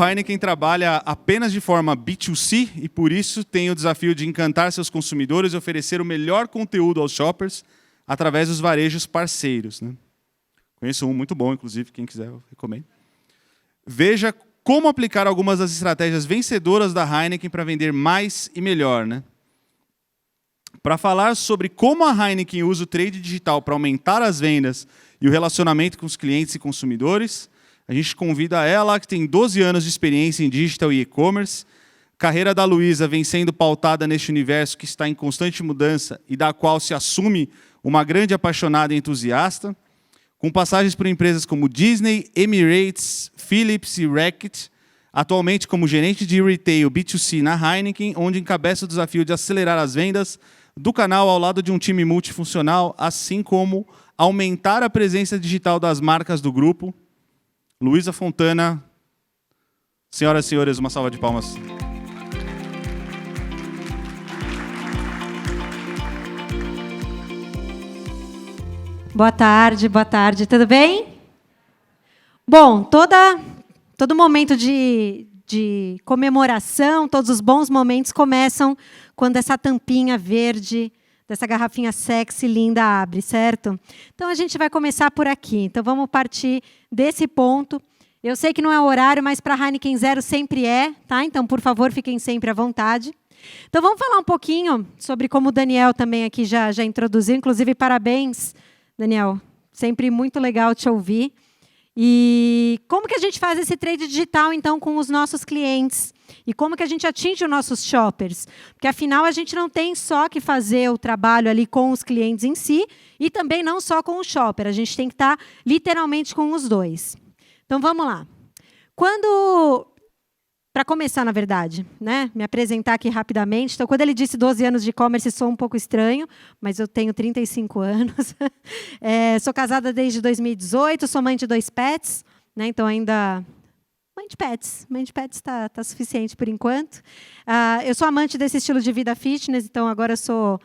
Heineken trabalha apenas de forma B2C e, por isso, tem o desafio de encantar seus consumidores e oferecer o melhor conteúdo aos shoppers através dos varejos parceiros, né? Conheço um muito bom, inclusive, quem quiser, eu recomendo. Veja como aplicar algumas das estratégias vencedoras da Heineken para vender mais e melhor, né? Para falar sobre como a Heineken usa o trade digital para aumentar as vendas e o relacionamento com os clientes e consumidores, a gente convida ela, que tem 12 anos de experiência em digital e e-commerce. Carreira da Luísa vem sendo pautada neste universo que está em constante mudança e da qual se assume uma grande apaixonada e entusiasta, com passagens por empresas como Disney, Emirates, Philips e Reckitt, atualmente como gerente de retail B2C na Heineken, onde encabeça o desafio de acelerar as vendas do canal ao lado de um time multifuncional, assim como aumentar a presença digital das marcas do grupo. Luísa Fontana. Senhoras e senhores, uma salva de palmas. Boa tarde, tudo bem? Bom, todo momento de comemoração, todos os bons momentos começam quando essa tampinha verde dessa garrafinha sexy, linda, abre, certo? Então, a gente vai começar por aqui. Então, vamos partir desse ponto. Eu sei que não é o horário, mas para a Heineken Zero sempre é, tá? Então, por favor, fiquem sempre à vontade. Então, vamos falar um pouquinho sobre como o Daniel também aqui já introduziu. Inclusive, parabéns, Daniel. Sempre muito legal te ouvir. E como que a gente faz esse trade digital, então, com os nossos clientes? E como que a gente atinge os nossos shoppers? Porque, afinal, a gente não tem só que fazer o trabalho ali com os clientes em si e também não só com o shopper. A gente tem que estar, literalmente, com os dois. Então, vamos lá. Para começar, na verdade, né, me apresentar aqui rapidamente. Então, quando ele disse 12 anos de e-commerce, sou um pouco estranho, mas eu tenho 35 anos. Sou casada desde 2018, sou mãe de 2 pets, né, então ainda... Mãe de pets está suficiente por enquanto. Eu sou amante desse estilo de vida fitness, então agora eu sou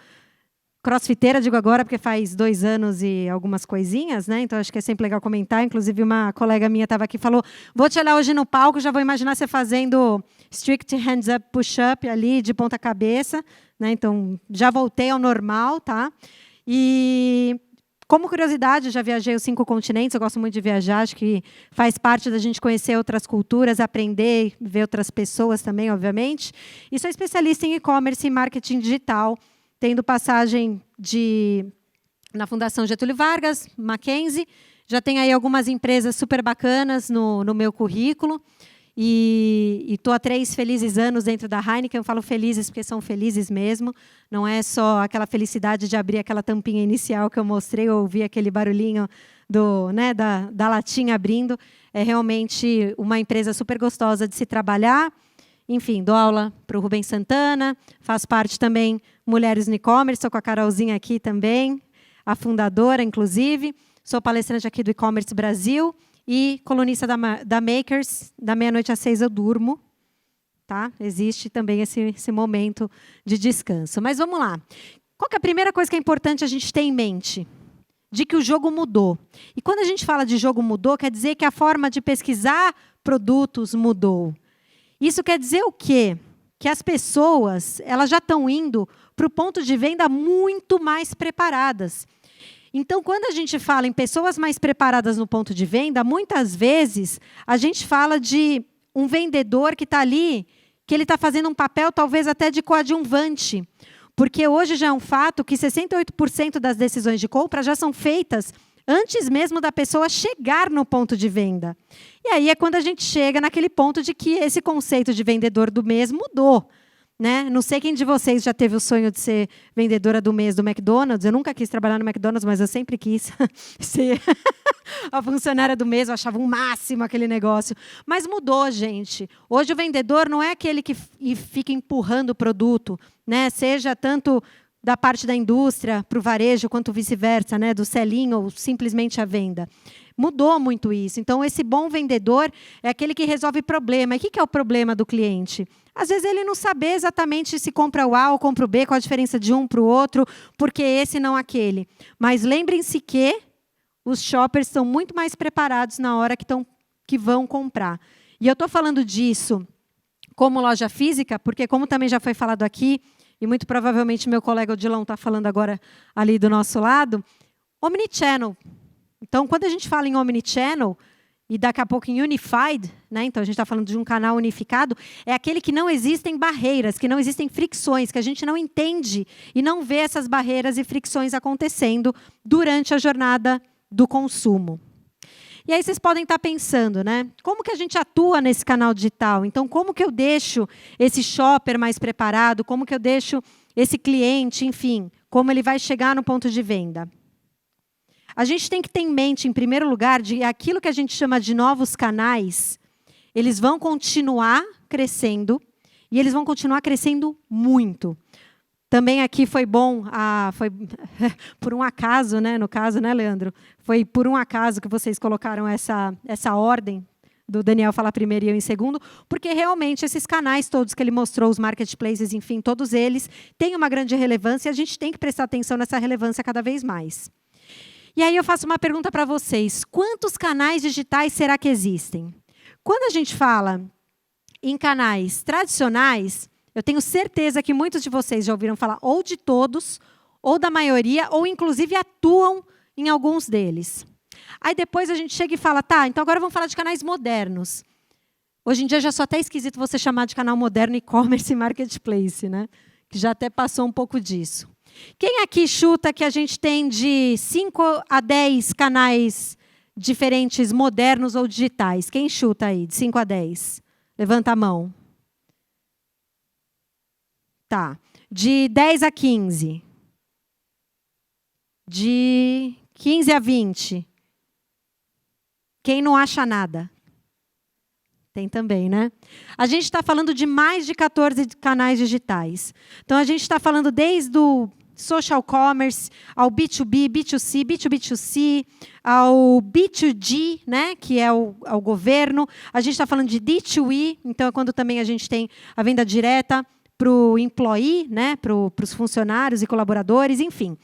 crossfiteira, digo agora porque faz 2 anos e algumas coisinhas, né? Então acho que é sempre legal comentar. Inclusive uma colega minha estava aqui e falou: vou te olhar hoje no palco, já vou imaginar você fazendo strict hands up push-up ali de ponta cabeça, né? Então já voltei ao normal, tá? E como curiosidade, já viajei os 5 continentes, eu gosto muito de viajar, acho que faz parte da gente conhecer outras culturas, aprender, ver outras pessoas também, obviamente. E sou especialista em e-commerce e marketing digital, tendo passagem na Fundação Getúlio Vargas, Mackenzie. Já tenho aí algumas empresas super bacanas no meu currículo. E estou há 3 felizes anos dentro da Heineken. Eu falo felizes porque são felizes mesmo. Não é só aquela felicidade de abrir aquela tampinha inicial que eu mostrei, ou ouvir aquele barulhinho da latinha abrindo. É realmente uma empresa super gostosa de se trabalhar. Enfim, dou aula para o Rubens Santana, faço parte também Mulheres no E-Commerce, estou com a Carolzinha aqui também, a fundadora, inclusive. Sou palestrante aqui do E-Commerce Brasil e colunista da Makers. Da meia-noite às 6 eu durmo. Tá? Existe também esse momento de descanso. Mas vamos lá. Qual que é a primeira coisa que é importante a gente ter em mente? De que o jogo mudou. E quando a gente fala de jogo mudou, quer dizer que a forma de pesquisar produtos mudou. Isso quer dizer o quê? Que as pessoas elas já estão indo para o ponto de venda muito mais preparadas. Então, quando a gente fala em pessoas mais preparadas no ponto de venda, muitas vezes a gente fala de um vendedor que está ali, que ele está fazendo um papel talvez até de coadjuvante. Porque hoje já é um fato que 68% das decisões de compra já são feitas antes mesmo da pessoa chegar no ponto de venda. E aí é quando a gente chega naquele ponto de que esse conceito de vendedor do mês mudou. Né? Não sei quem de vocês já teve o sonho de ser vendedora do mês do McDonald's. Eu nunca quis trabalhar no McDonald's, mas eu sempre quis ser a funcionária do mês. Eu achava um máximo aquele negócio. Mas mudou, gente. Hoje o vendedor não é aquele que fica empurrando o produto, né? Seja tanto da parte da indústria para o varejo, quanto vice-versa, né? Do selling ou simplesmente a venda. Mudou muito isso. Então, esse bom vendedor é aquele que resolve problema. E o que é o problema do cliente? Às vezes, ele não sabe exatamente se compra o A ou compra o B, qual a diferença de um para o outro, porque esse não aquele. Mas lembrem-se que os shoppers estão muito mais preparados na hora que vão comprar. E eu estou falando disso como loja física, porque como também já foi falado aqui, e muito provavelmente meu colega Odilon está falando agora ali do nosso lado, omnichannel. Então, quando a gente fala em omnichannel, e daqui a pouco em unified, né? Então a gente está falando de um canal unificado, é aquele que não existem barreiras, que não existem fricções, que a gente não entende e não vê essas barreiras e fricções acontecendo durante a jornada do consumo. E aí vocês podem estar pensando, né? Como que a gente atua nesse canal digital? Então, como que eu deixo esse shopper mais preparado? Como que eu deixo esse cliente, enfim, como ele vai chegar no ponto de venda? A gente tem que ter em mente, em primeiro lugar, de aquilo que a gente chama de novos canais, eles vão continuar crescendo, e eles vão continuar crescendo muito. Também aqui foi bom, foi por um acaso, né, no caso, né, Leandro? Foi por um acaso que vocês colocaram essa ordem, do Daniel falar primeiro e eu em segundo, porque realmente esses canais todos que ele mostrou, os marketplaces, enfim, todos eles, têm uma grande relevância e a gente tem que prestar atenção nessa relevância cada vez mais. E aí eu faço uma pergunta para vocês. Quantos canais digitais será que existem? Quando a gente fala em canais tradicionais, eu tenho certeza que muitos de vocês já ouviram falar ou de todos, ou da maioria, ou inclusive atuam em alguns deles. Aí depois a gente chega e fala, tá, então agora vamos falar de canais modernos. Hoje em dia já só até esquisito você chamar de canal moderno e-commerce e marketplace, né? Que já até passou um pouco disso. Quem aqui chuta que a gente tem de 5 a 10 canais diferentes, modernos ou digitais? Quem chuta aí, de 5 a 10? Levanta a mão. Tá. De 10 a 15? De 15 a 20? Quem não acha nada? Tem também, né? A gente está falando de mais de 14 canais digitais. Então, a gente está falando desde o social commerce, ao B2B, B2C, B2B2C, ao B2G, né, que é o governo. A gente está falando de D2E, então é quando também a gente tem a venda direta para o employee, né, para os funcionários e colaboradores, enfim.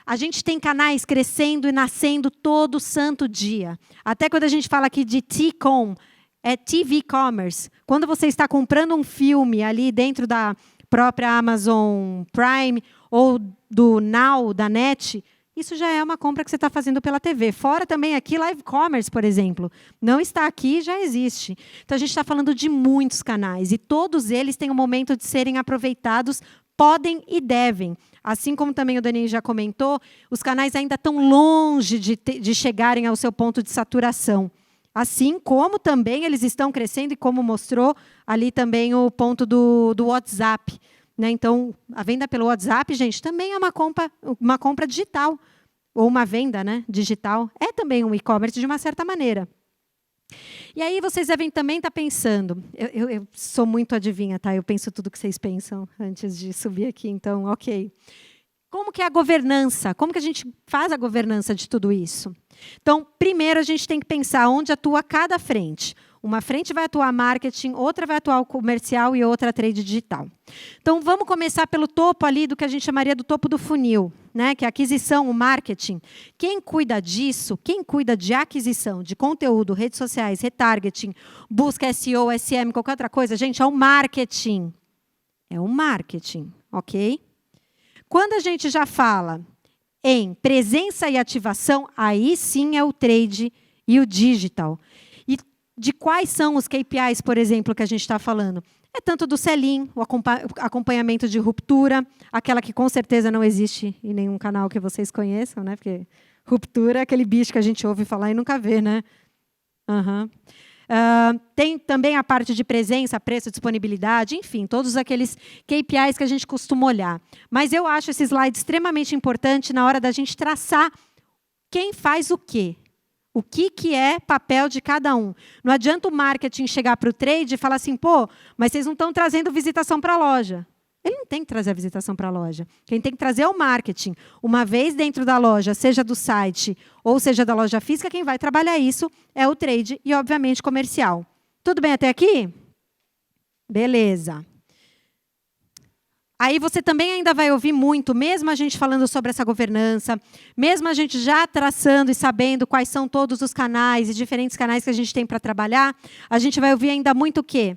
A gente tem canais crescendo e nascendo todo santo dia. Até quando a gente fala aqui de T-Com, é TV Commerce. Quando você está comprando um filme ali dentro da própria Amazon Prime ou do Now, da NET, isso já é uma compra que você está fazendo pela TV. Fora também aqui, Live Commerce, por exemplo. Não está aqui, já existe. Então, a gente está falando de muitos canais. E todos eles têm um momento de serem aproveitados, podem e devem. Assim como também o Dani já comentou, os canais ainda estão longe de chegarem ao seu ponto de saturação. Assim como também eles estão crescendo, e como mostrou ali também o ponto do WhatsApp. Né? Então, a venda pelo WhatsApp, gente, também é uma compra digital, ou uma venda, né, digital. É também um e-commerce de uma certa maneira. E aí vocês devem também estar pensando, eu sou muito adivinha, tá? Eu penso tudo que vocês pensam antes de subir aqui, então, ok. Como que é a governança? Como que a gente faz a governança de tudo isso? Então, primeiro a gente tem que pensar onde atua cada frente. Uma frente vai atuar marketing, outra vai atuar o comercial e outra a trade digital. Então, vamos começar pelo topo ali do que a gente chamaria do topo do funil, né? Que é a aquisição, o marketing. Quem cuida disso, quem cuida de aquisição, de conteúdo, redes sociais, retargeting, busca SEO, SM, qualquer outra coisa, gente, é o marketing. É o marketing, ok? Quando a gente já fala em presença e ativação, aí sim é o trade e o digital. E de quais são os KPIs, por exemplo, que a gente está falando? É tanto do sell-in, o acompanhamento de ruptura, aquela que com certeza não existe em nenhum canal que vocês conheçam, né? Porque ruptura é aquele bicho que a gente ouve falar e nunca vê, né? Uhum. Tem também a parte de presença, preço, disponibilidade, enfim, todos aqueles KPIs que a gente costuma olhar. Mas eu acho esse slide extremamente importante na hora da gente traçar quem faz o quê. O que é papel de cada um. Não adianta o marketing chegar para o trade e falar assim, pô, mas vocês não estão trazendo visitação para a loja. Ele não tem que trazer a visitação para a loja. Quem tem que trazer é o marketing. Uma vez dentro da loja, seja do site ou seja da loja física, quem vai trabalhar isso é o trade e, obviamente, comercial. Tudo bem até aqui? Beleza. Aí você também ainda vai ouvir muito, mesmo a gente falando sobre essa governança, mesmo a gente já traçando e sabendo quais são todos os canais e diferentes canais que a gente tem para trabalhar, a gente vai ouvir ainda muito o quê?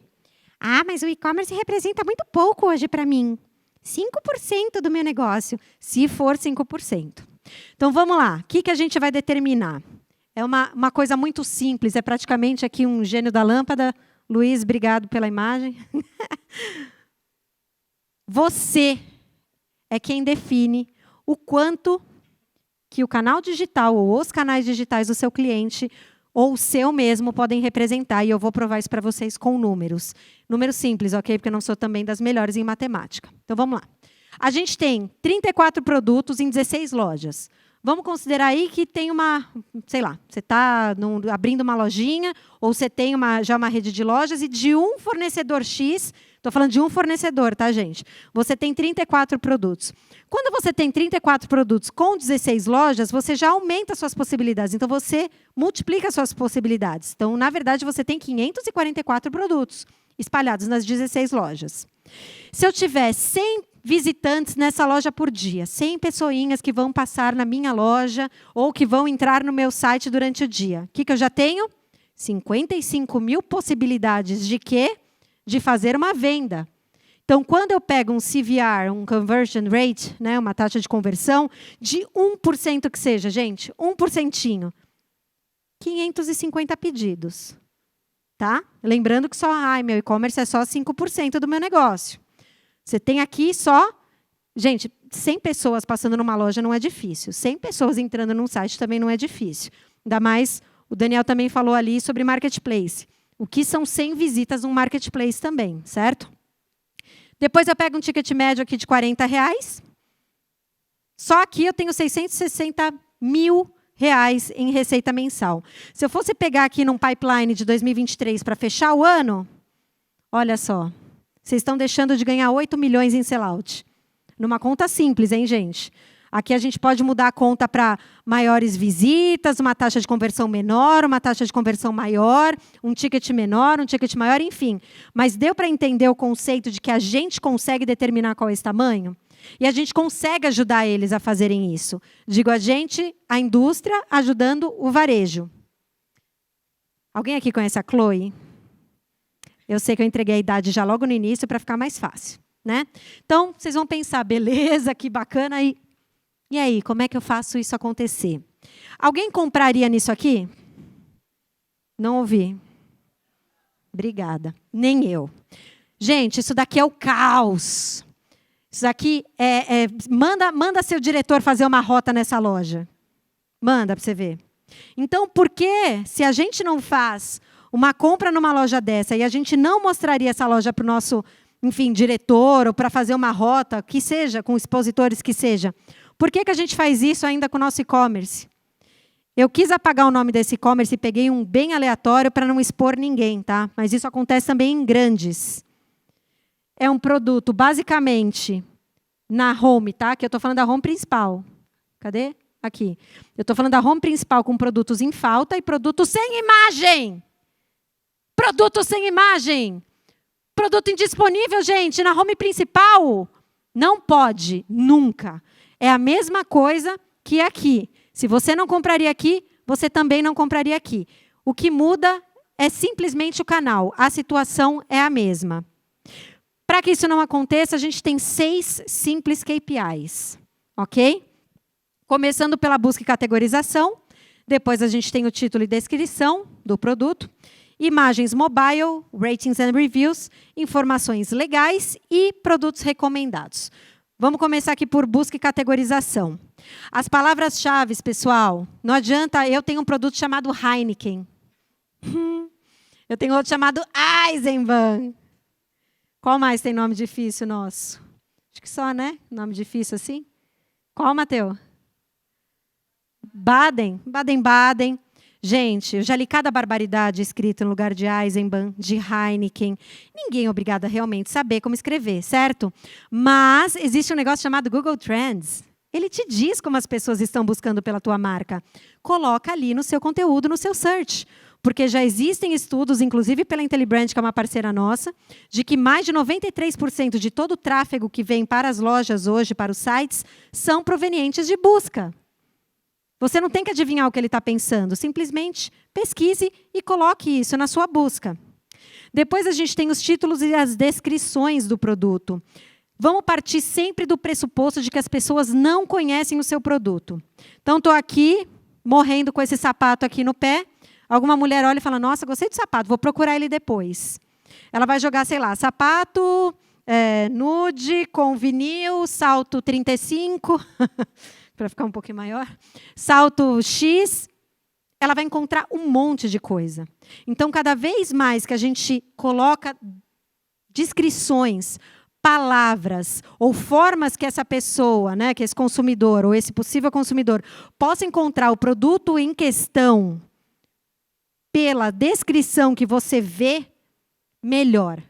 Ah, mas o e-commerce representa muito pouco hoje para mim. 5% do meu negócio, se for 5%. Então, vamos lá. O que a gente vai determinar? É uma coisa muito simples, é praticamente aqui um gênio da lâmpada. Luiz, obrigado pela imagem. Você é quem define o quanto que o canal digital ou os canais digitais do seu cliente ou o seu mesmo podem representar. E eu vou provar isso para vocês com números. Números simples, ok? Porque eu não sou também das melhores em matemática. Então, vamos lá. A gente tem 34 produtos em 16 lojas. Vamos considerar aí que tem sei lá, você está abrindo uma lojinha, ou você tem já uma rede de lojas, e de um fornecedor X, estou falando de um fornecedor, tá, gente? Você tem 34 produtos. Quando você tem 34 produtos com 16 lojas, você já aumenta suas possibilidades. Então, você multiplica suas possibilidades. Então, na verdade, você tem 544 produtos espalhados nas 16 lojas. Se eu tiver 100 visitantes nessa loja por dia, 100 pessoinhas que vão passar na minha loja ou que vão entrar no meu site durante o dia, o que eu já tenho? 55 mil possibilidades de quê? De fazer uma venda. Então, quando eu pego um CVR, um conversion rate, né, uma taxa de conversão, de 1% que seja, gente, 1%, 550 pedidos. Tá? Lembrando que meu e-commerce é só 5% do meu negócio. Você tem aqui só... Gente, 100 pessoas passando numa loja não é difícil. 100 pessoas entrando num site também não é difícil. Ainda mais, o Daniel também falou ali sobre marketplace. O que são 100 visitas num marketplace também, certo? Depois eu pego um ticket médio aqui de R$40. Só aqui eu tenho 660 mil reais em receita mensal. Se eu fosse pegar aqui num pipeline de 2023 para fechar o ano, olha só, vocês estão deixando de ganhar 8 milhões em sellout. Numa conta simples, hein, gente? Aqui a gente pode mudar a conta para maiores visitas, uma taxa de conversão menor, uma taxa de conversão maior, um ticket menor, um ticket maior, enfim. Mas deu para entender o conceito de que a gente consegue determinar qual é esse tamanho? E a gente consegue ajudar eles a fazerem isso. Digo a gente, a indústria, ajudando o varejo. Alguém aqui conhece a Chloe? Eu sei que eu entreguei a idade já logo no início para ficar mais fácil, né? Então, vocês vão pensar, beleza, que bacana. E aí, como é que eu faço isso acontecer? Alguém compraria nisso aqui? Não ouvi. Obrigada. Nem eu. Gente, isso daqui é o caos. Isso aqui manda seu diretor fazer uma rota nessa loja. Manda para você ver. Então, por que, se a gente não faz uma compra numa loja dessa e a gente não mostraria essa loja para o nosso, enfim, diretor ou para fazer uma rota, que seja, com expositores que seja, por que a gente faz isso ainda com o nosso e-commerce? Eu quis apagar o nome desse e-commerce e peguei um bem aleatório para não expor ninguém, tá? Mas isso acontece também em grandes. É um produto, basicamente, na home, tá? Que eu estou falando da home principal. Cadê? Aqui. Eu estou falando da home principal com produtos em falta e produtos sem imagem. Produto sem imagem. Produto indisponível, gente, na home principal. Não pode, nunca. É a mesma coisa que aqui. Se você não compraria aqui, você também não compraria aqui. O que muda é simplesmente o canal. A situação é a mesma. Para que isso não aconteça, a gente tem 6 simples KPIs. Ok? Começando pela busca e categorização. Depois a gente tem o título e descrição do produto. Imagens mobile, ratings and reviews, informações legais e produtos recomendados. Vamos começar aqui por busca e categorização. As palavras-chave, pessoal, não adianta, eu tenho um produto chamado Heineken. Eu tenho outro chamado Eisenbahn. Qual mais tem nome difícil nosso? Acho que só, né? Nome difícil assim. Qual, Matheus? Baden-Baden. Gente, eu já li cada barbaridade escrita no lugar de Eisenbahn, de Heineken. Ninguém é obrigado a realmente saber como escrever, certo? Mas existe um negócio chamado Google Trends. Ele te diz como as pessoas estão buscando pela tua marca. Coloca ali no seu conteúdo, no seu search. porque já existem estudos, inclusive pela Intellibrand, que é uma parceira nossa, de que mais de 93% de todo o tráfego que vem para as lojas hoje, para os sites, são provenientes de busca. Você não tem que adivinhar o que ele está pensando, simplesmente pesquise e coloque isso na sua busca. Depois a gente tem os títulos e as descrições do produto. Vamos partir sempre do pressuposto de que as pessoas não conhecem o seu produto. Então, estou aqui, morrendo com esse sapato aqui no pé. Alguma mulher olha e fala, nossa, gostei do sapato, vou procurar ele depois. Ela vai jogar, sei lá, sapato nude com vinil, salto 35, para ficar um pouquinho maior, salto X, ela vai encontrar um monte de coisa. Então, cada vez mais que a gente coloca descrições, palavras ou formas que essa pessoa, né, que esse consumidor ou esse possível consumidor possa encontrar o produto em questão pela descrição que você vê, melhor.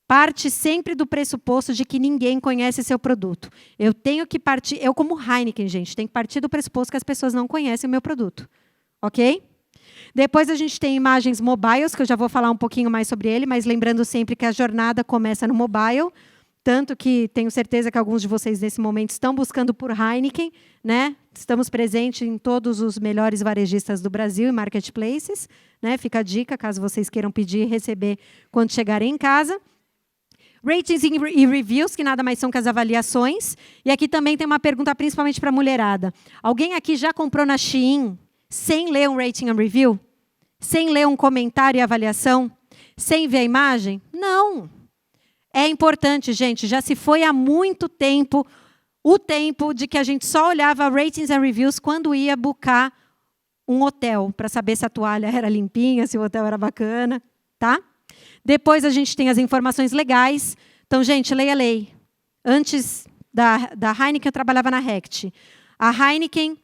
Parte sempre do pressuposto de que ninguém conhece seu produto. Eu tenho que partir, eu como Heineken, gente, tenho que partir do pressuposto que as pessoas não conhecem o meu produto. Ok? Depois a gente tem imagens mobiles, que eu já vou falar um pouquinho mais sobre ele, mas lembrando sempre que a jornada começa no mobile, tanto que tenho certeza que alguns de vocês nesse momento estão buscando por Heineken, né? Estamos presentes em todos os melhores varejistas do Brasil e marketplaces, né? Fica a dica, caso vocês queiram pedir e receber quando chegarem em casa. Ratings e reviews, que nada mais são que as avaliações. E aqui também tem uma pergunta principalmente para a mulherada. Alguém aqui já comprou na Shein sem ler um rating and review? Sem ler um comentário e avaliação? Sem ver a imagem? Não. É importante, gente. Já se foi há muito tempo o tempo de que a gente só olhava ratings and reviews quando ia buscar um hotel, para saber se a toalha era limpinha, se o hotel era bacana. Tá? Depois a gente tem as informações legais. Então, gente, leia a lei. Antes da Heineken, eu trabalhava na Rect. A Heineken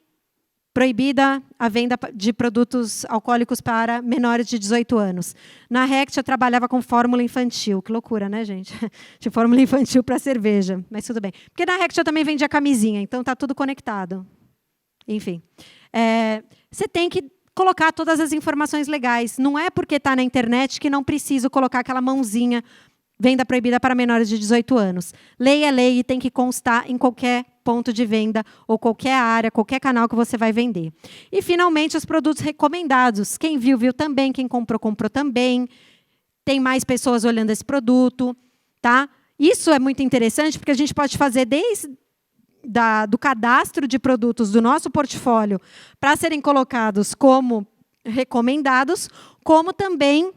proibida a venda de produtos alcoólicos para menores de 18 anos. Na Rect, eu trabalhava com fórmula infantil. Que loucura, né, gente? De fórmula infantil para cerveja. Mas tudo bem. Porque na Rect eu também vendia camisinha, então está tudo conectado. Enfim. Você tem que colocar todas as informações legais. Não é porque está na internet que não preciso colocar aquela mãozinha venda proibida para menores de 18 anos. Lei é lei e tem que constar em qualquer ponto de venda ou qualquer área, qualquer canal que você vai vender. E, finalmente, os produtos recomendados. Quem viu, viu também. Quem comprou, comprou também. Tem mais pessoas olhando esse produto. Tá? Isso é muito interessante, porque a gente pode fazer desde do cadastro de produtos do nosso portfólio para serem colocados como recomendados, como também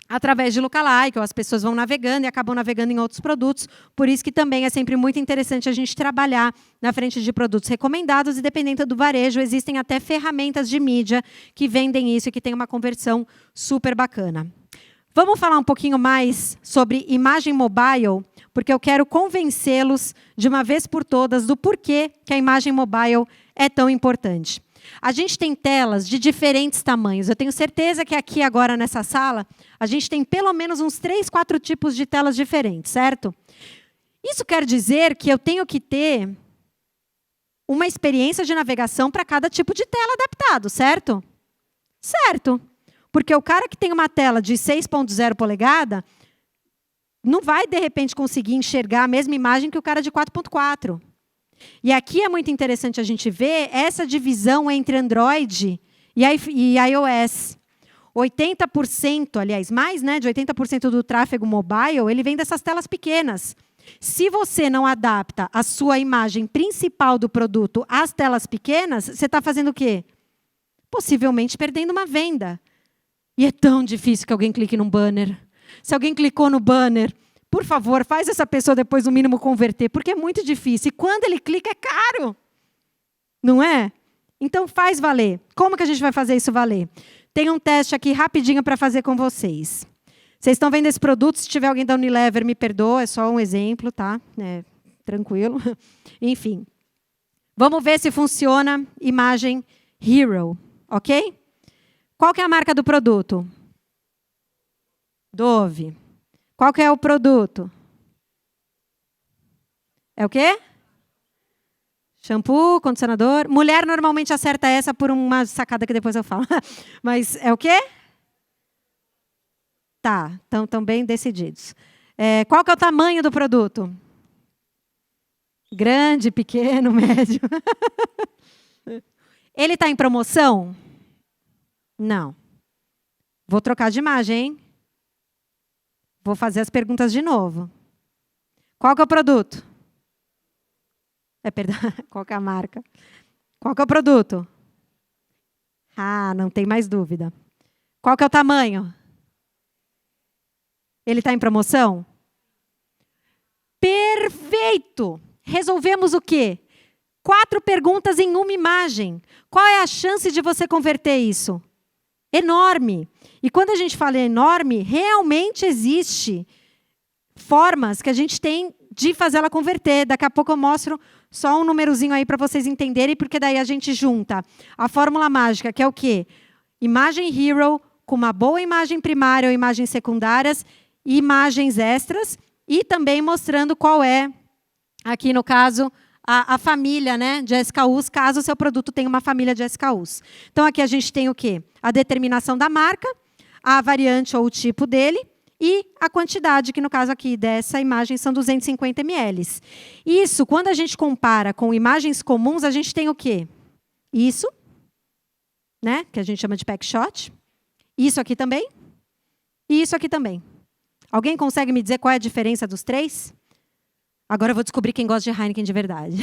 através de lookalike, ou as pessoas vão navegando e acabam navegando em outros produtos. Por isso que também é sempre muito interessante a gente trabalhar na frente de produtos recomendados, e dependendo do varejo, existem até ferramentas de mídia que vendem isso e que tem uma conversão super bacana. Vamos falar um pouquinho mais sobre imagem mobile, porque eu quero convencê-los de uma vez por todas do porquê que a imagem mobile é tão importante. A gente tem telas de diferentes tamanhos. Eu tenho certeza que aqui agora nessa sala, a gente tem pelo menos uns 3, 4 tipos de telas diferentes, certo? Isso quer dizer que eu tenho que ter uma experiência de navegação para cada tipo de tela adaptado, certo? Certo. Porque o cara que tem uma tela de 6.0 polegada não vai, de repente, conseguir enxergar a mesma imagem que o cara de 4.4. E aqui é muito interessante a gente ver essa divisão entre Android e iOS. 80%, aliás, mais, né, de 80% do tráfego mobile, ele vem dessas telas pequenas. Se você não adapta a sua imagem principal do produto às telas pequenas, você está fazendo o quê? Possivelmente perdendo uma venda. E é tão difícil que alguém clique num banner. Se alguém clicou no banner, por favor, faz essa pessoa depois, no mínimo, converter, porque é muito difícil. E quando ele clica, é caro. Não é? Então, faz valer. Como que a gente vai fazer isso valer? Tem um teste aqui rapidinho para fazer com vocês. Vocês estão vendo esse produto? Se tiver alguém da Unilever, me perdoa, é só um exemplo, tá? Tranquilo. Enfim. Vamos ver se funciona imagem Hero, ok? Qual que é a marca do produto? Dove. Qual que é o produto? É o quê? Shampoo, condicionador. Mulher normalmente acerta essa por uma sacada que depois eu falo. Mas é o quê? Tá, estão bem decididos. Qual que é o tamanho do produto? Grande, pequeno, médio. Ele está em promoção? Não. Vou trocar de imagem, hein? Vou fazer as perguntas de novo. Qual que é o produto? Perdão, qual que é a marca? Qual que é o produto? Ah, não tem mais dúvida. Qual que é o tamanho? Ele está em promoção? Perfeito! Resolvemos o quê? 4 perguntas em uma imagem. Qual é a chance de você converter isso? Enorme. E quando a gente fala enorme, realmente existe formas que a gente tem de fazer ela converter. Daqui a pouco eu mostro só um númerozinho aí para vocês entenderem, porque daí a gente junta a fórmula mágica, que é o quê? Imagem hero com uma boa imagem primária ou imagens secundárias e imagens extras, e também mostrando qual é, aqui no caso, a família, né, de SKUs, caso o seu produto tenha uma família de SKUs. Então, aqui a gente tem o quê? A determinação da marca, a variante ou o tipo dele, e a quantidade, que no caso aqui dessa imagem são 250 ml. Isso, quando a gente compara com imagens comuns, a gente tem o quê? Isso, né, que a gente chama de pack shot. Isso aqui também. E isso aqui também. Alguém consegue me dizer qual é a diferença dos 3? Agora eu vou descobrir quem gosta de Heineken de verdade.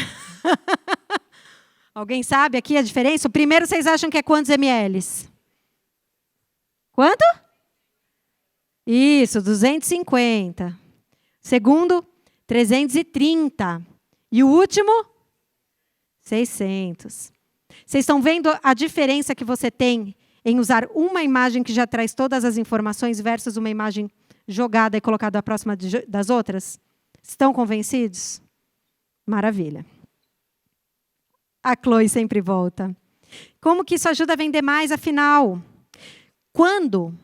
Alguém sabe aqui a diferença? O primeiro, vocês acham que é quantos ml? Quanto? Isso, 250. Segundo, 330. E o último? 600. Vocês estão vendo a diferença que você tem em usar uma imagem que já traz todas as informações versus uma imagem jogada e colocada próxima das outras? Estão convencidos? Maravilha. A Chloe sempre volta. Como que isso ajuda a vender mais, afinal? Quando,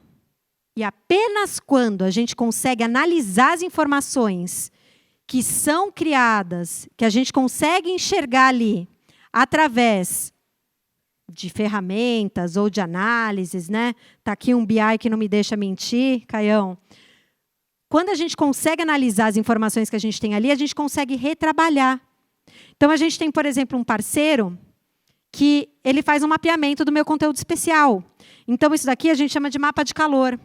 e apenas quando, a gente consegue analisar as informações que são criadas, que a gente consegue enxergar ali, através de ferramentas ou de análises, né? Está aqui um BI que não me deixa mentir, Caião. Quando a gente consegue analisar as informações que a gente tem ali, a gente consegue retrabalhar. Então, a gente tem, por exemplo, um parceiro que ele faz um mapeamento do meu conteúdo especial. Então, isso daqui a gente chama de mapa de calor.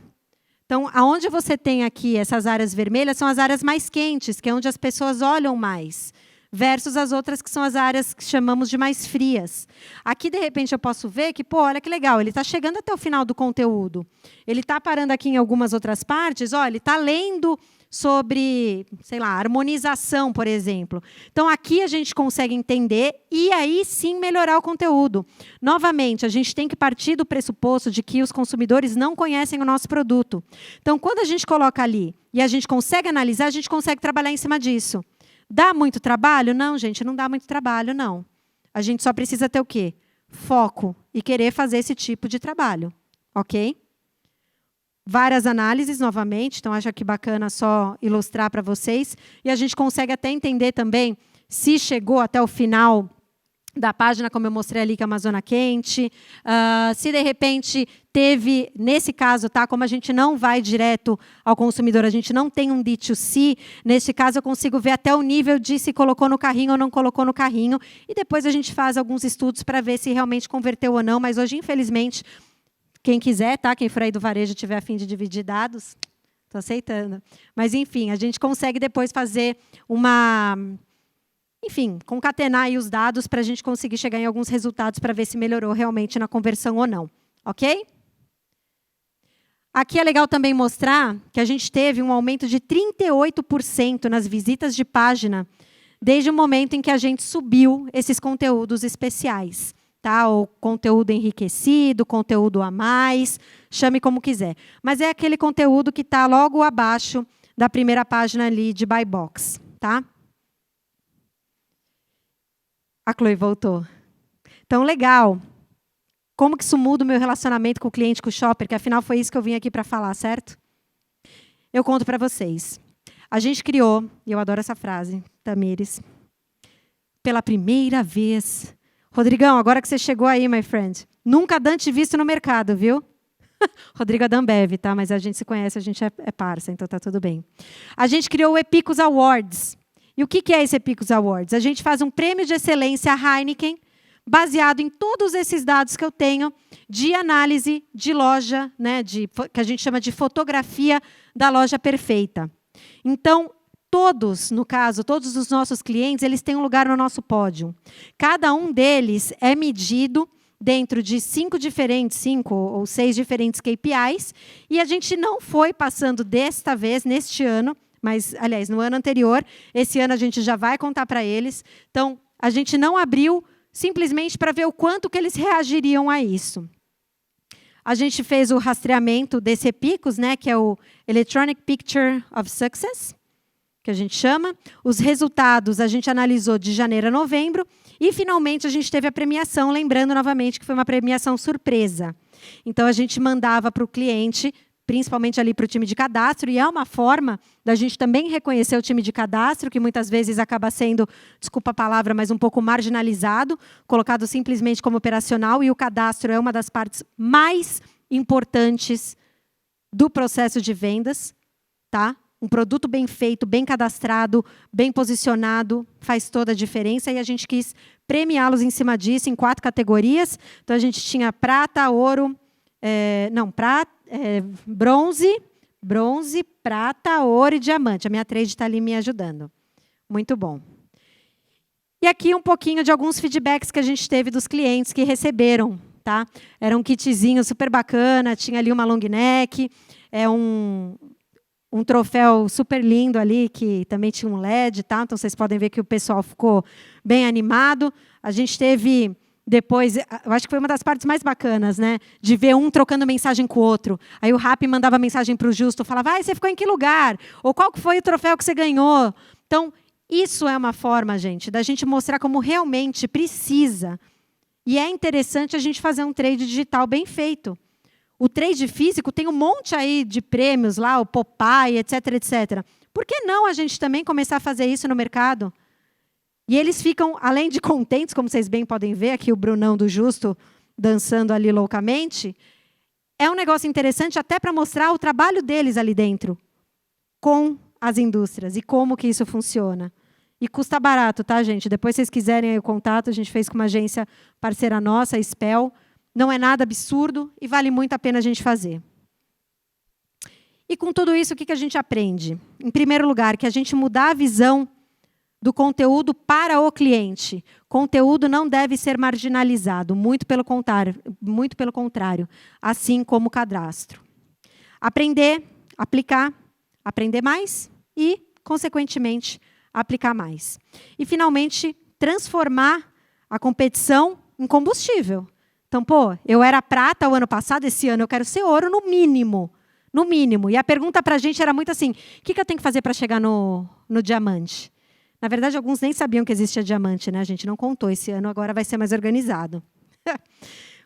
Então, aonde você tem aqui essas áreas vermelhas são as áreas mais quentes, que é onde as pessoas olham mais, versus as outras que são as áreas que chamamos de mais frias. Aqui, de repente, eu posso ver que, olha que legal, ele está chegando até o final do conteúdo. Ele está parando aqui em algumas outras partes, ele está lendo sobre, sei lá, harmonização, por exemplo. Então, aqui a gente consegue entender e aí sim melhorar o conteúdo. Novamente, a gente tem que partir do pressuposto de que os consumidores não conhecem o nosso produto. Então, quando a gente coloca ali e a gente consegue analisar, a gente consegue trabalhar em cima disso. Dá muito trabalho? Não, gente, não dá muito trabalho, não. A gente só precisa ter o quê? Foco e querer fazer esse tipo de trabalho, ok? Várias análises, novamente, então acho que bacana só ilustrar para vocês. E a gente consegue até entender também se chegou até o final da página, como eu mostrei ali, que é a Amazônia Quente. Se, de repente, teve, nesse caso, tá, como a gente não vai direto ao consumidor, a gente não tem um D2C, nesse caso eu consigo ver até o nível de se colocou no carrinho ou não colocou no carrinho, e depois a gente faz alguns estudos para ver se realmente converteu ou não, mas hoje, infelizmente, quem quiser, tá, quem for aí do varejo tiver a fim de dividir dados, estou aceitando. Mas, enfim, a gente consegue depois fazer uma... Enfim, concatenar aí os dados para a gente conseguir chegar em alguns resultados para ver se melhorou realmente na conversão ou não. Ok? Aqui é legal também mostrar que a gente teve um aumento de 38% nas visitas de página desde o momento em que a gente subiu esses conteúdos especiais. Tá? O conteúdo enriquecido, conteúdo a mais, chame como quiser. Mas é aquele conteúdo que está logo abaixo da primeira página ali de Buy Box. Tá? A Chloe voltou. Então, legal. Como que isso muda o meu relacionamento com o cliente, com o shopper? Que, afinal, foi isso que eu vim aqui para falar, certo? Eu conto para vocês. A gente criou, e eu adoro essa frase, Tamires, pela primeira vez. Rodrigão, agora que você chegou aí, my friend, nunca antes visto no mercado, viu? Rodrigo é da Ambev, tá? Mas a gente se conhece, a gente é parça, então tá tudo bem. A gente criou o Epicus Awards. E o que é esse Epicus Awards? A gente faz um prêmio de excelência Heineken, baseado em todos esses dados que eu tenho de análise de loja, né, que a gente chama de fotografia da loja perfeita. Então, todos, no caso, todos os nossos clientes, eles têm um lugar no nosso pódio. Cada um deles é medido dentro de 5 ou 6 diferentes KPIs, e a gente não foi passando desta vez, neste ano, mas, aliás, no ano anterior, esse ano a gente já vai contar para eles. Então, a gente não abriu simplesmente para ver o quanto que eles reagiriam a isso. A gente fez o rastreamento desse Epicus, né, que é o Electronic Picture of Success, que a gente chama. Os resultados a gente analisou de janeiro a novembro, e, finalmente, a gente teve a premiação, lembrando novamente que foi uma premiação surpresa. Então, a gente mandava para o cliente, principalmente ali para o time de cadastro, e é uma forma da gente também reconhecer o time de cadastro, que muitas vezes acaba sendo, desculpa a palavra, mas um pouco marginalizado, colocado simplesmente como operacional, e o cadastro é uma das partes mais importantes do processo de vendas, tá? Um produto bem feito, bem cadastrado, bem posicionado, faz toda a diferença, e a gente quis premiá-los em cima disso, em 4 categorias. Então, a gente tinha prata, ouro, bronze, prata, ouro e diamante. A minha trade está ali me ajudando. Muito bom. E aqui um pouquinho de alguns feedbacks que a gente teve dos clientes que receberam. Tá? Era um kitzinho super bacana, tinha ali uma long neck, um troféu super lindo ali, que também tinha um LED, tá? Então vocês podem ver que o pessoal ficou bem animado. A gente teve depois, eu acho que foi uma das partes mais bacanas, né? De ver um trocando mensagem com o outro. Aí o Rappi mandava mensagem para o Justo, falava, você ficou em que lugar? Ou qual foi o troféu que você ganhou? Então, isso é uma forma, gente, da gente mostrar como realmente precisa. E é interessante a gente fazer um trade digital bem feito. O trade físico tem um monte aí de prêmios lá, o Popeye, etc, etc. Por que não a gente também começar a fazer isso no mercado? E eles ficam, além de contentes, como vocês bem podem ver, aqui o Brunão do Justo dançando ali loucamente, é um negócio interessante até para mostrar o trabalho deles ali dentro, com as indústrias, e como que isso funciona. E custa barato, tá, gente? Depois, se vocês quiserem aí o contato, a gente fez com uma agência parceira nossa, a Spell. Não é nada absurdo e vale muito a pena a gente fazer. E com tudo isso, o que a gente aprende? Em primeiro lugar, que a gente mudar a visão do conteúdo para o cliente. Conteúdo não deve ser marginalizado, muito pelo contrário, assim como o cadastro. Aprender, aplicar, aprender mais e, consequentemente, aplicar mais. E, finalmente, transformar a competição em combustível. Então, eu era prata o ano passado, esse ano eu quero ser ouro no mínimo. No mínimo. E a pergunta para a gente era muito assim, o que eu tenho que fazer para chegar no diamante? Na verdade, alguns nem sabiam que existia diamante, né? A gente não contou esse ano, agora vai ser mais organizado.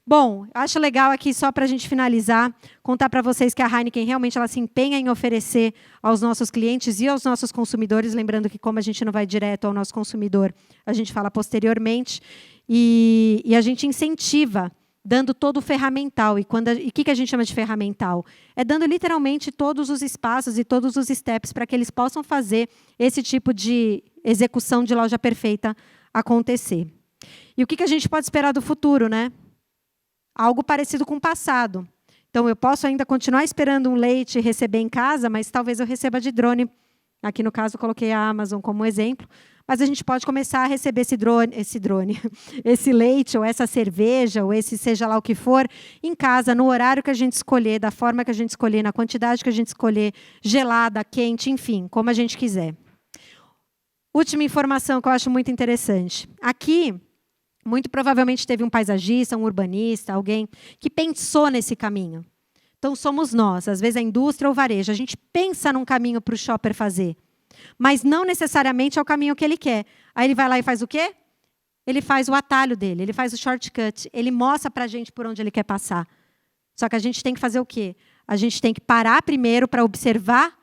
Bom, acho legal aqui, só para a gente finalizar, contar para vocês que a Heineken realmente ela se empenha em oferecer aos nossos clientes e aos nossos consumidores, lembrando que como a gente não vai direto ao nosso consumidor, a gente fala posteriormente, e a gente incentiva, dando todo o ferramental. E o que a gente chama de ferramental? É dando literalmente todos os espaços e todos os steps para que eles possam fazer esse tipo de execução de loja perfeita acontecer. E o que a gente pode esperar do futuro, né? Algo parecido com o passado. Então, eu posso ainda continuar esperando um leite e receber em casa, mas talvez eu receba de drone. Aqui, no caso, coloquei a Amazon como exemplo. Mas a gente pode começar a receber esse leite, ou essa cerveja, ou esse seja lá o que for, em casa, no horário que a gente escolher, da forma que a gente escolher, na quantidade que a gente escolher, gelada, quente, enfim, como a gente quiser. Última informação que eu acho muito interessante. Aqui, muito provavelmente teve um paisagista, um urbanista, alguém que pensou nesse caminho. Então, somos nós, às vezes a indústria ou o varejo. A gente pensa num caminho para o shopper fazer, mas não necessariamente é o caminho que ele quer. Aí ele vai lá e faz o quê? Ele faz o atalho dele, ele faz o shortcut, ele mostra para a gente por onde ele quer passar. Só que a gente tem que fazer o quê? A gente tem que parar primeiro para observar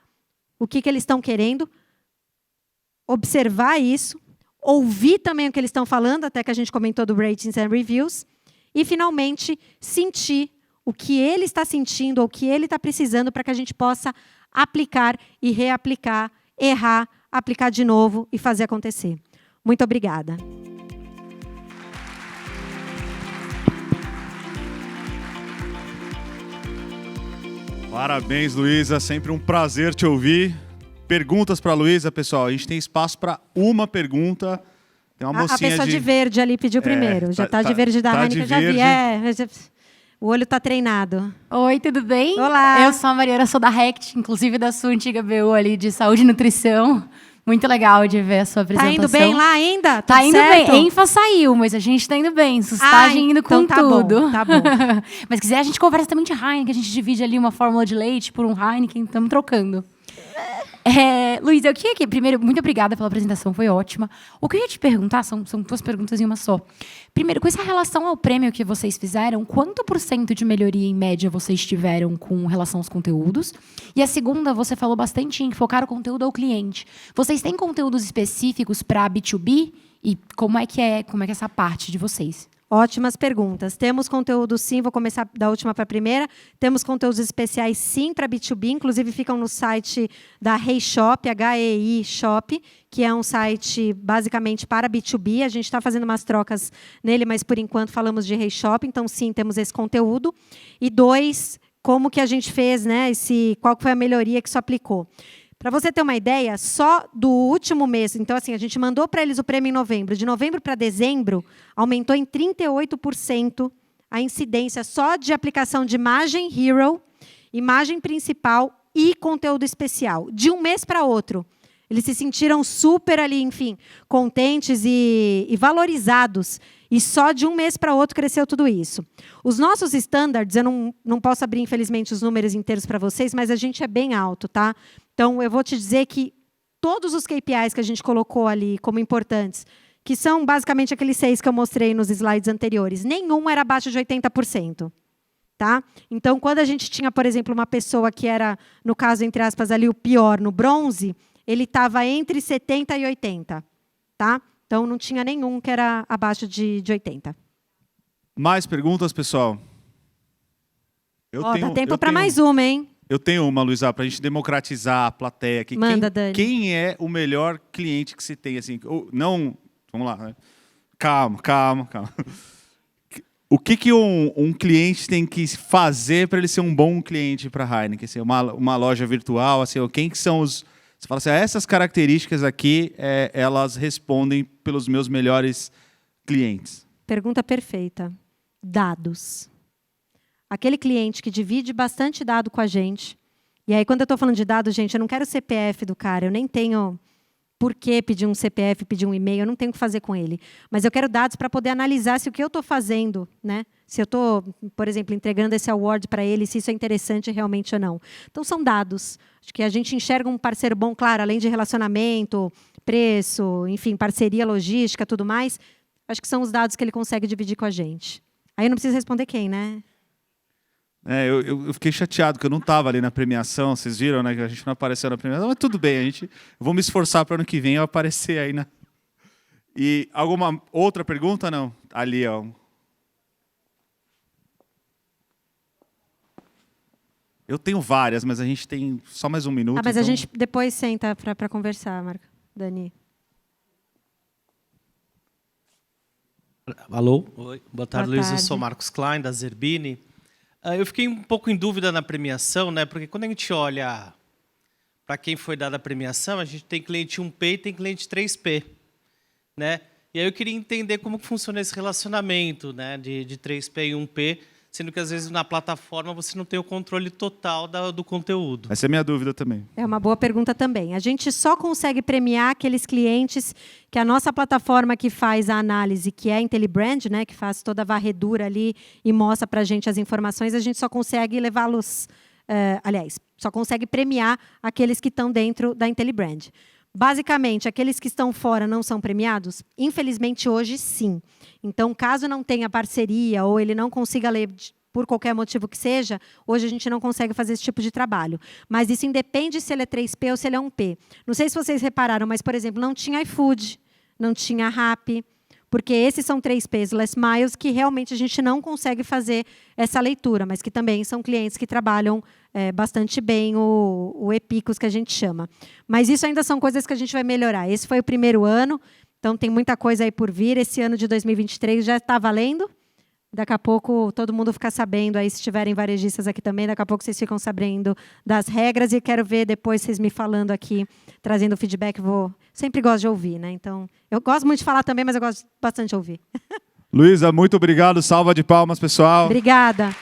o que eles estão querendo, observar isso, ouvir também o que eles estão falando, até que a gente comentou do Ratings and Reviews, e, finalmente, sentir o que ele está sentindo ou o que ele está precisando para que a gente possa aplicar e reaplicar, errar, aplicar de novo e fazer acontecer. Muito obrigada. Parabéns, Luísa. Sempre um prazer te ouvir. Perguntas para a Luísa, pessoal. A gente tem espaço para uma pergunta. Tem uma mocinha a pessoa de verde ali pediu primeiro. Já está de verde da Heineken, já vi. O olho está treinado. Oi, tudo bem? Olá. Eu sou a Mariana, sou da Rect, inclusive da sua antiga BU ali de saúde e nutrição. Muito legal de ver a sua apresentação. Tá indo bem lá ainda? Tá indo certo? bem. Enfa saiu, mas a gente tá indo bem. Sustagem indo com então tudo. Tá bom. Mas se quiser, a gente conversa também de Heineken. A gente divide ali uma fórmula de leite por um Heineken. Estamos trocando. Luísa, eu queria aqui, primeiro, muito obrigada pela apresentação, foi ótima. O que eu ia te perguntar, são duas perguntas em uma só. Primeiro, com essa relação ao prêmio que vocês fizeram, quanto % de melhoria em média vocês tiveram com relação aos conteúdos? E a segunda, você falou bastante em focar o conteúdo ao cliente. Vocês têm conteúdos específicos para B2B? E como é que é essa parte de vocês? Ótimas perguntas. Temos conteúdo, sim, vou começar da última para a primeira. Temos conteúdos especiais, sim, para B2B, inclusive ficam no site da Hey Shop, HEI Shop, que é um site basicamente para B2B. A gente está fazendo umas trocas nele, mas por enquanto falamos de Hey Shop, então sim, temos esse conteúdo. E 2, como que a gente fez, né? Qual foi a melhoria que isso aplicou? Para você ter uma ideia, só do último mês, então assim, a gente mandou para eles o prêmio em novembro. De novembro para dezembro, aumentou em 38% a incidência só de aplicação de imagem hero, imagem principal e conteúdo especial. De um mês para outro. Eles se sentiram super ali, enfim, contentes e valorizados. E só de um mês para outro cresceu tudo isso. Os nossos standards, eu não posso abrir, infelizmente, os números inteiros para vocês, mas a gente é bem alto, tá? Então, eu vou te dizer que todos os KPIs que a gente colocou ali como importantes, que são basicamente aqueles 6 que eu mostrei nos slides anteriores, nenhum era abaixo de 80%. Tá? Então, quando a gente tinha, por exemplo, uma pessoa que era, no caso, entre aspas, ali o pior, no bronze, ele estava entre 70 e 80. Tá? Então, não tinha nenhum que era abaixo de 80. Mais perguntas, pessoal? Dá tempo para mais uma, hein? Eu tenho uma, Luísa, para a gente democratizar a plateia aqui. Manda, Dani. Quem é o melhor cliente que você tem? Assim, não, vamos lá. Né? Calma. O que um cliente tem que fazer para ele ser um bom cliente para a Heineken? Assim, uma loja virtual, assim, quem que são os... Você fala assim, essas características aqui, elas respondem pelos meus melhores clientes. Pergunta perfeita. Dados. Aquele cliente que divide bastante dado com a gente. E aí, quando eu estou falando de dados, gente, eu não quero o CPF do cara, eu nem tenho por que pedir um CPF, pedir um e-mail, eu não tenho o que fazer com ele. Mas eu quero dados para poder analisar se o que eu estou fazendo, né? Se eu estou, por exemplo, entregando esse award para ele, se isso é interessante realmente ou não. Então, são dados. Acho que a gente enxerga um parceiro bom, claro, além de relacionamento, preço, enfim, parceria logística, tudo mais. Acho que são os dados que ele consegue dividir com a gente. Aí eu não preciso responder quem, né? Eu fiquei chateado, que eu não estava ali na premiação, vocês viram, né? Que a gente não apareceu na premiação, mas tudo bem, eu vou me esforçar para ano que vem eu aparecer aí. Né? E alguma outra pergunta? Não? Ali, ó. Eu tenho várias, mas a gente tem só mais um minuto. Mas então... a gente depois senta para conversar, Marco. Dani. Alô? Oi. Boa tarde, Luiz. tarde. Eu sou Marcos Klein, da Zerbini. Eu fiquei um pouco em dúvida na premiação, né? Porque quando a gente olha para quem foi dada a premiação, a gente tem cliente 1P e tem cliente 3P, né? E aí eu queria entender como funciona esse relacionamento, né? De 3P e 1P, sendo que às vezes na plataforma você não tem o controle total do conteúdo. Essa é a minha dúvida também. É uma boa pergunta também. A gente só consegue premiar aqueles clientes que a nossa plataforma que faz a análise, que é a IntelliBrand, né, que faz toda a varredura ali e mostra para a gente as informações, a gente só consegue levá-los... só consegue premiar aqueles que estão dentro da IntelliBrand. Basicamente, aqueles que estão fora não são premiados? Infelizmente, hoje, sim. Então, caso não tenha parceria ou ele não consiga ler por qualquer motivo que seja, hoje a gente não consegue fazer esse tipo de trabalho. Mas isso independe se ele é 3P ou se ele é 1P. Não sei se vocês repararam, mas, por exemplo, não tinha iFood não tinha RAP, porque esses são 3 Ps, last miles, que realmente a gente não consegue fazer essa leitura, mas que também são clientes que trabalham bastante bem o EPICOS, que a gente chama. Mas isso ainda são coisas que a gente vai melhorar. Esse foi o primeiro ano, então tem muita coisa aí por vir. Esse ano de 2023 já está valendo. Daqui a pouco todo mundo fica sabendo, aí se tiverem varejistas aqui também, daqui a pouco vocês ficam sabendo das regras e quero ver depois vocês me falando aqui, trazendo feedback. Sempre gosto de ouvir, né? Então, eu gosto muito de falar também, mas eu gosto bastante de ouvir. Luísa, muito obrigado. Salva de palmas, pessoal. Obrigada.